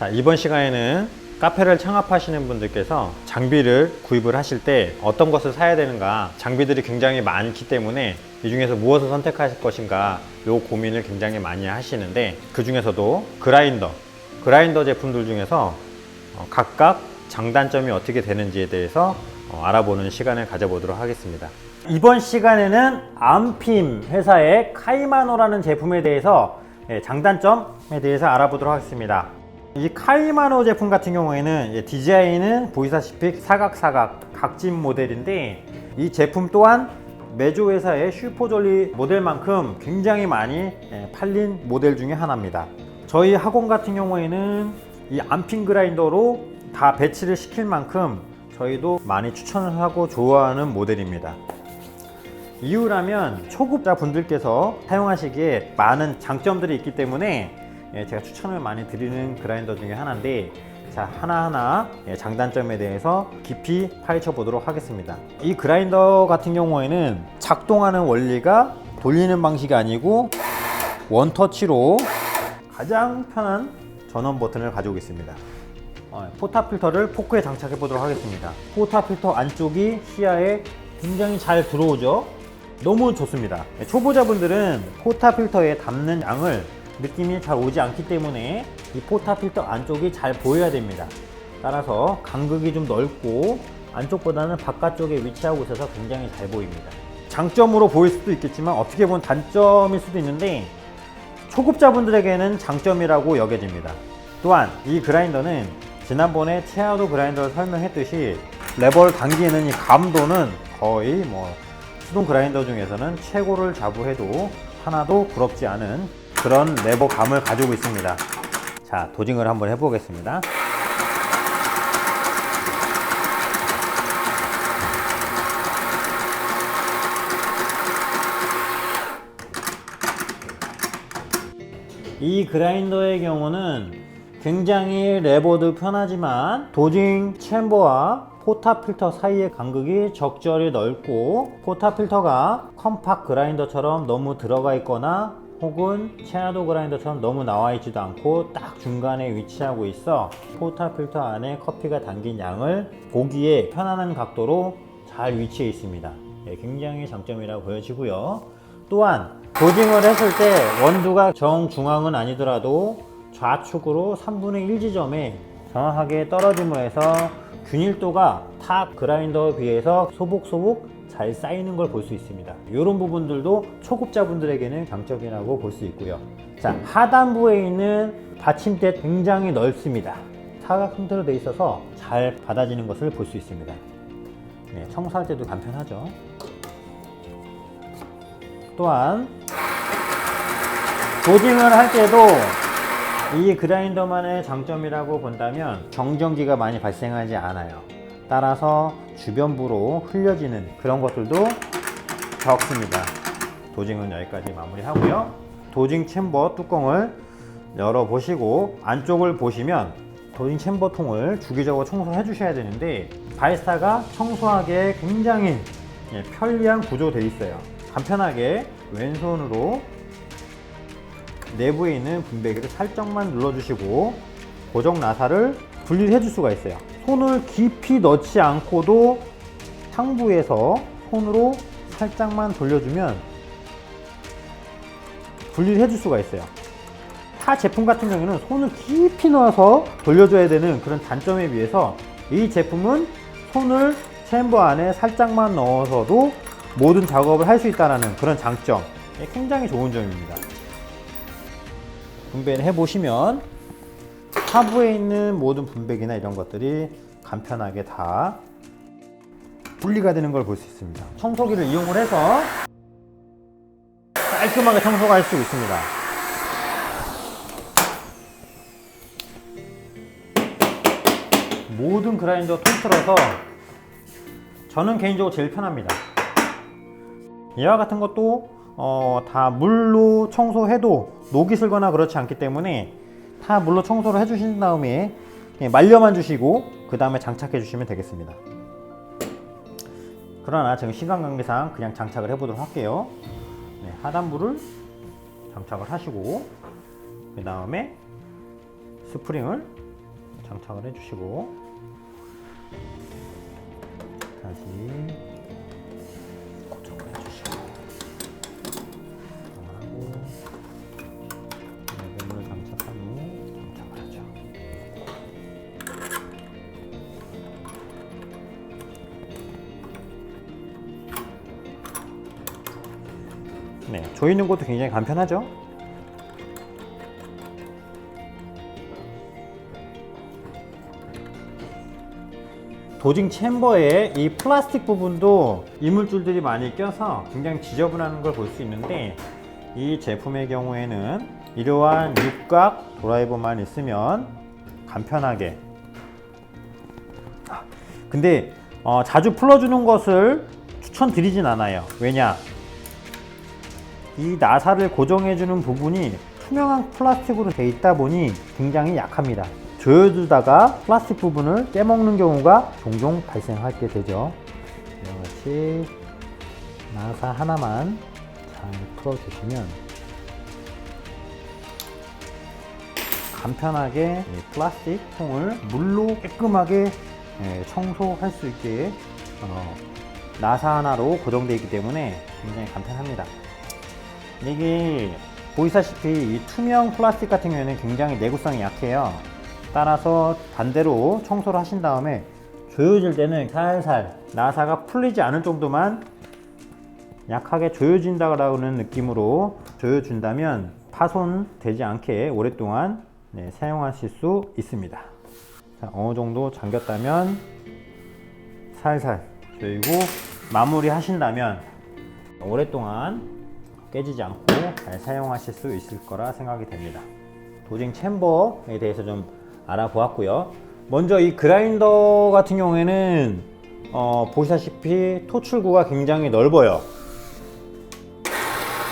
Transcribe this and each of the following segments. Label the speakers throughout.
Speaker 1: 자, 이번 시간에는 카페를 창업하시는 분들께서 장비를 구입을 하실 때 어떤 것을 사야 되는가, 장비들이 굉장히 많기 때문에 이 중에서 무엇을 선택하실 것인가 요 고민을 굉장히 많이 하시는데, 그 중에서도 그라인더 제품들 중에서 각각 장단점이 어떻게 되는지에 대해서 알아보는 시간을 가져보도록 하겠습니다. 이번 시간에는 안핌 회사의 카이마노라는 제품에 대해서 장단점에 대해서 알아보도록 하겠습니다. 이 카이마노 제품 같은 경우에는 디자인은 보시다시피 사각사각 각진 모델인데, 이 제품 또한 메조 회사의 슈퍼졸리 모델만큼 굉장히 많이 팔린 모델 중에 하나입니다. 저희 학원 같은 경우에는 이 안핌 그라인더로 다 배치를 시킬 만큼 저희도 많이 추천을 하고 좋아하는 모델입니다. 이유라면 초급자 분들께서 사용하시기에 많은 장점들이 있기 때문에 제가 추천을 많이 드리는 그라인더 중에 하나인데, 자, 하나하나 장단점에 대해서 깊이 파헤쳐 보도록 하겠습니다. 이 그라인더 같은 경우에는 작동하는 원리가 돌리는 방식이 아니고 원터치로 가장 편한 전원 버튼을 가지고 있습니다. 포타 필터를 포크에 장착해 보도록 하겠습니다. 포타 필터 안쪽이 시야에 굉장히 잘 들어오죠. 너무 좋습니다. 초보자분들은 포타 필터에 담는 양을 느낌이 잘 오지 않기 때문에 이 포타 필터 안쪽이 잘 보여야 됩니다. 따라서 간극이 좀 넓고 안쪽보다는 바깥쪽에 위치하고 있어서 굉장히 잘 보입니다. 장점으로 보일 수도 있겠지만 어떻게 보면 단점일 수도 있는데, 초급자분들에게는 장점이라고 여겨집니다. 또한 이 그라인더는 지난번에 체아도 그라인더를 설명했듯이 레버를 당기는 이 감도는 거의 수동 그라인더 중에서는 최고를 자부해도 하나도 부럽지 않은 그런 레버감을 가지고 있습니다. 자, 도징을 한번 해보겠습니다. 이 그라인더의 경우는 굉장히 레버도 편하지만 도징 챔버와 포타 필터 사이의 간극이 적절히 넓고, 포타 필터가 컴팍 그라인더처럼 너무 들어가 있거나 혹은 체아도 그라인더처럼 너무 나와 있지도 않고 딱 중간에 위치하고 있어 포타 필터 안에 커피가 담긴 양을 보기에 편안한 각도로 잘 위치해 있습니다. 굉장히 장점이라고 보여지고요. 또한 도징을 했을 때 원두가 정중앙은 아니더라도 좌측으로 3분의 1 지점에 정확하게 떨어짐으로 해서 균일도가 탑 그라인더에 비해서 소복소복 잘 쌓이는 걸 볼 수 있습니다. 이런 부분들도 초급자분들에게는 장점이라고 볼 수 있고요. 자, 하단부에 있는 받침대 굉장히 넓습니다. 사각 형태로 되어 있어서 잘 받아지는 것을 볼 수 있습니다. 청소할 때도 간편하죠. 또한 도징을 할 때도 이 그라인더만의 장점이라고 본다면 정전기가 많이 발생하지 않아요. 따라서 주변부로 흘려지는 그런 것들도 적습니다. 도징은 여기까지 마무리하고요. 도징 챔버 뚜껑을 열어보시고 안쪽을 보시면 도징 챔버 통을 주기적으로 청소해 주셔야 되는데, 바리스타가 청소하기에 굉장히 편리한 구조되어 있어요. 간편하게 왼손으로 내부에 있는 분배기를 살짝만 눌러주시고 고정 나사를 분리해 줄 수가 있어요. 손을 깊이 넣지 않고도 상부에서 손으로 살짝만 돌려주면 분리를 해줄 수가 있어요. 타 제품 같은 경우는 손을 깊이 넣어서 돌려줘야 되는 그런 단점에 비해서 이 제품은 손을 챔버 안에 살짝만 넣어서도 모든 작업을 할 수 있다는 그런 장점, 굉장히 좋은 점입니다. 분배를 해보시면 하부에 있는 모든 분배기나 이런 것들이 간편하게 다 분리가 되는 걸 볼 수 있습니다. 청소기를 이용을 해서 깔끔하게 청소가 할 수 있습니다. 모든 그라인더 통틀어서 저는 개인적으로 제일 편합니다. 이와 같은 것도 다 물로 청소해도 녹이 슬거나 그렇지 않기 때문에 다 물로 청소를 해주신 다음에 말려만 주시고 그 다음에 장착해 주시면 되겠습니다. 그러나 지금 시간 관계상 그냥 장착을 해 보도록 할게요. 하단부를 장착을 하시고 그 다음에 스프링을 장착을 해주시고 다시 고정을 해주시고 하고 레벨을 장착한 후 장착을 하죠. 네, 조이는 것도 굉장히 간편하죠. 도징 챔버에 이 플라스틱 부분도 이물질들이 많이 껴서 굉장히 지저분한 걸 볼 수 있는데, 이 제품의 경우에는 이러한 육각 드라이버만 있으면 간편하게, 근데 자주 풀어주는 것을 추천드리진 않아요. 왜냐, 이 나사를 고정해주는 부분이 투명한 플라스틱으로 되어 있다 보니 굉장히 약합니다. 조여주다가 플라스틱 부분을 깨먹는 경우가 종종 발생하게 되죠. 이같이 나사 하나만 잘 풀어주시면 간편하게 플라스틱 통을 물로 깨끗하게 청소할 수 있게 나사 하나로 고정되어 있기 때문에 굉장히 간편합니다. 이게 보이시다시피 이 투명 플라스틱 같은 경우에는 굉장히 내구성이 약해요. 따라서 반대로 청소를 하신 다음에 조여질 때는 살살 나사가 풀리지 않을 정도만 약하게 조여진다라는 느낌으로 조여준다면 파손되지 않게 오랫동안 사용하실 수 있습니다. 자, 어느 정도 잠겼다면 살살 조이고 마무리 하신다면 오랫동안 깨지지 않고 잘 사용하실 수 있을 거라 생각이 됩니다. 도징 챔버에 대해서 좀 알아보았고요. 먼저 이 그라인더 같은 경우에는 보시다시피 토출구가 굉장히 넓어요.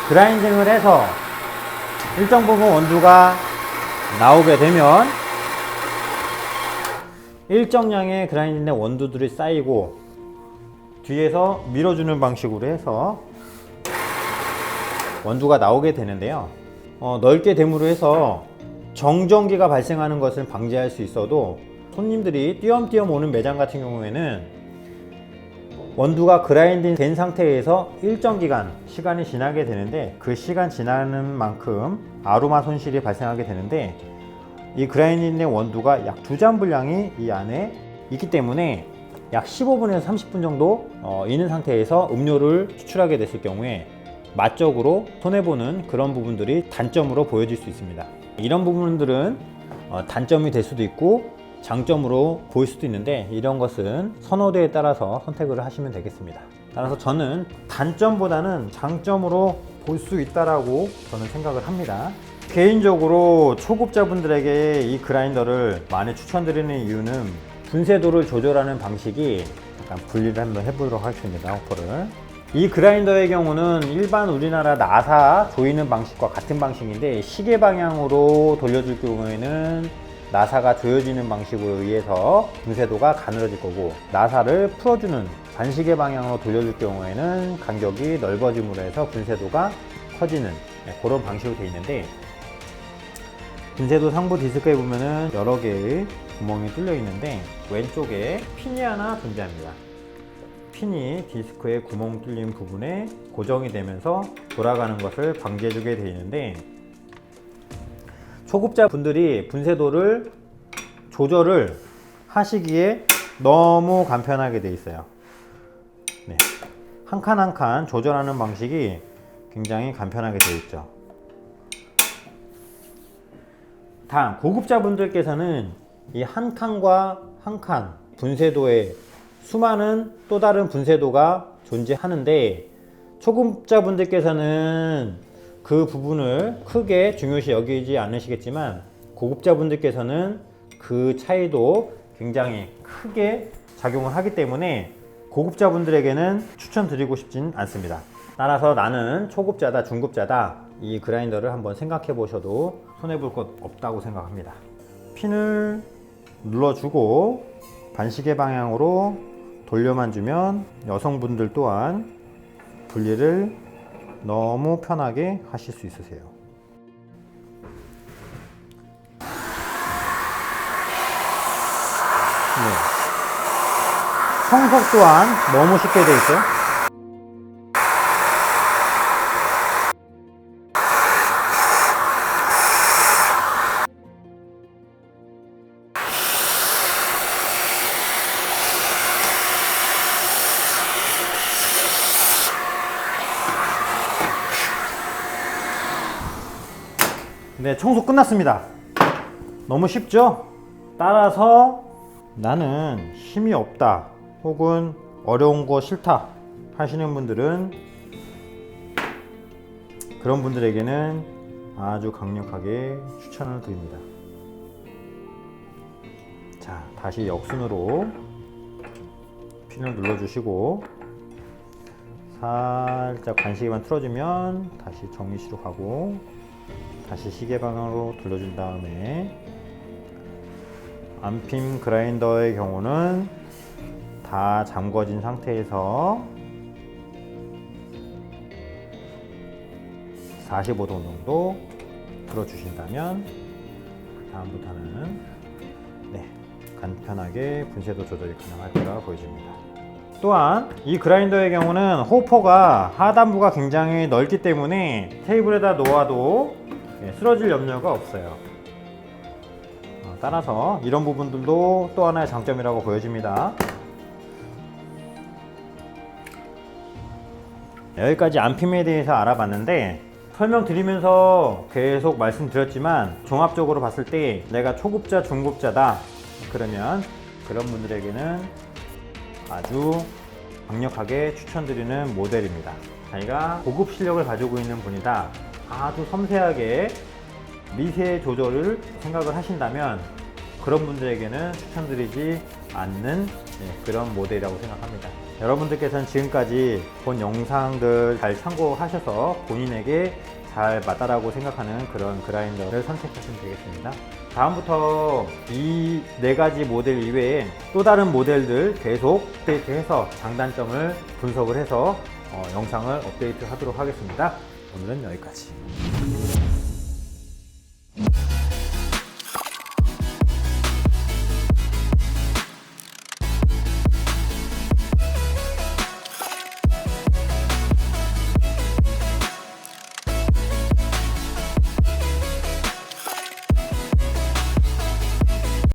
Speaker 1: 그라인딩을 해서 일정 부분 원두가 나오게 되면 일정량의 그라인딩된 원두들이 쌓이고 뒤에서 밀어주는 방식으로 해서 원두가 나오게 되는데요. 넓게 됨으로 해서 정전기가 발생하는 것을 방지할 수 있어도 손님들이 띄엄띄엄 오는 매장 같은 경우에는 원두가 그라인딩 된 상태에서 일정 기간 시간이 지나게 되는데, 그 시간 지나는 만큼 아로마 손실이 발생하게 되는데, 이 그라인딩 된 원두가 약 2잔 분량이 이 안에 있기 때문에 약 15분에서 30분 정도 있는 상태에서 음료를 추출하게 됐을 경우에 맛적으로 손해보는 그런 부분들이 단점으로 보여질 수 있습니다. 이런 부분들은 단점이 될 수도 있고 장점으로 보일 수도 있는데, 이런 것은 선호도에 따라서 선택을 하시면 되겠습니다. 따라서 저는 단점보다는 장점으로 볼 수 있다라고 저는 생각을 합니다. 개인적으로 초급자분들에게 이 그라인더를 많이 추천드리는 이유는 분쇄도를 조절하는 방식이, 약간 분리를 한번 해보도록 하겠습니다. 호퍼를. 이 그라인더의 경우는 일반 우리나라 나사 조이는 방식과 같은 방식인데, 시계 방향으로 돌려줄 경우에는 나사가 조여지는 방식으로 의해서 분쇄도가 가늘어질 거고, 나사를 풀어주는 반시계 방향으로 돌려줄 경우에는 간격이 넓어짐으로 해서 분쇄도가 커지는 그런 방식으로 되어 있는데, 분쇄도 상부 디스크에 보면은 여러 개의 구멍이 뚫려 있는데 왼쪽에 핀이 하나 존재합니다. 핀이 디스크의 구멍 뚫린 부분에 고정이 되면서 돌아가는 것을 방지해주게 되어 있는데, 초급자분들이 분쇄도를 조절을 하시기에 너무 간편하게 되어 있어요. 네. 한 칸 한 칸 조절하는 방식이 굉장히 간편하게 되어 있죠. 단, 고급자분들께서는 이 한 칸과 한 칸 분쇄도에 수많은 또 다른 분쇄도가 존재하는데, 초급자분들께서는 그 부분을 크게 중요시 여기지 않으시겠지만, 고급자분들께서는 그 차이도 굉장히 크게 작용을 하기 때문에 고급자분들에게는 추천드리고 싶진 않습니다. 따라서 나는 초급자다, 중급자다, 이 그라인더를 한번 생각해 보셔도 손해볼 것 없다고 생각합니다. 핀을 눌러주고 반시계 방향으로 돌려만 주면 여성분들 또한 분리를 너무 편하게 하실 수 있으세요. 청소 또한 너무 쉽게 돼 있죠. 네, 청소 끝났습니다. 너무 쉽죠? 따라서 나는 힘이 없다 혹은 어려운 거 싫다 하시는 분들은, 그런 분들에게는 아주 강력하게 추천을 드립니다. 자, 다시 역순으로 핀을 눌러주시고 살짝 관시계만 틀어주면 다시 정리시로 가고, 다시 시계 방향으로 돌려준 다음에, 안핀 그라인더의 경우는 다 잠궈진 상태에서 45도 정도 틀어주신다면 다음부터는 간편하게 분쇄도 조절이 가능할 거라 보여집니다. 또한 이 그라인더의 경우는 호퍼가 하단부가 굉장히 넓기 때문에 테이블에다 놓아도 쓰러질 염려가 없어요. 따라서 이런 부분들도 또 하나의 장점이라고 보여집니다. 여기까지 안핌에 대해서 알아봤는데, 설명드리면서 계속 말씀드렸지만 종합적으로 봤을 때 내가 초급자, 중급자다 그러면 그런 분들에게는 아주 강력하게 추천드리는 모델입니다. 자기가 고급 실력을 가지고 있는 분이다, 아주 섬세하게 미세 조절을 생각을 하신다면 그런 분들에게는 추천드리지 않는 그런 모델이라고 생각합니다. 여러분들께서는 지금까지 본 영상들 잘 참고하셔서 본인에게 잘 맞다라고 생각하는 그런 그라인더를 선택하시면 되겠습니다. 다음부터 이 4가지 모델 이외에 또 다른 모델들 계속 업데이트해서 장단점을 분석을 해서 영상을 업데이트 하도록 하겠습니다. 오늘은 여기까지.